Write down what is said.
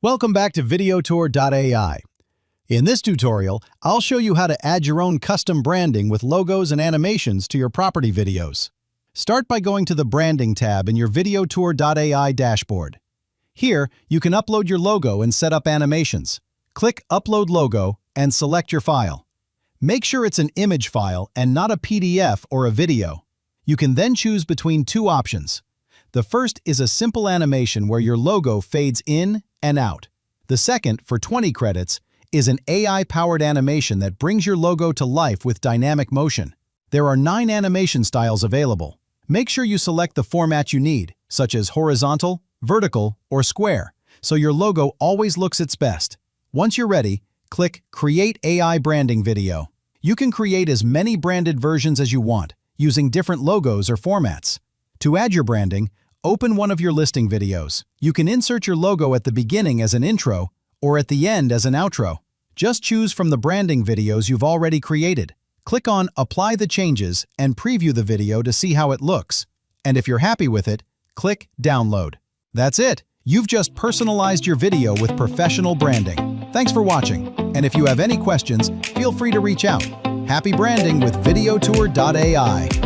Welcome back to VideoTour.AI. In this tutorial, I'll show you how to add your own custom branding with logos and animations to your property videos. Start by going to the Branding tab in your VideoTour.AI dashboard. Here, you can upload your logo and set up animations. Click Upload Logo and select your file. Make sure it's an image file and not a PDF or a video. You can then choose between two options. The first is a simple animation where your logo fades in and out. The second, for 20 credits, is an AI-powered animation that brings your logo to life with dynamic motion. There are 9 animation styles available. Make sure you select the format you need, such as horizontal, vertical, or square, so your logo always looks its best. Once you're ready, click Create AI Branding Video. You can create as many branded versions as you want, using different logos or formats. To add your branding, open one of your listing videos. You can insert your logo at the beginning as an intro or at the end as an outro. Just choose from the branding videos you've already created. Click on Apply the changes and preview the video to see how it looks. And if you're happy with it, click Download. That's it. You've just personalized your video with professional branding. Thanks for watching. And if you have any questions, feel free to reach out. Happy branding with VideoTour.AI.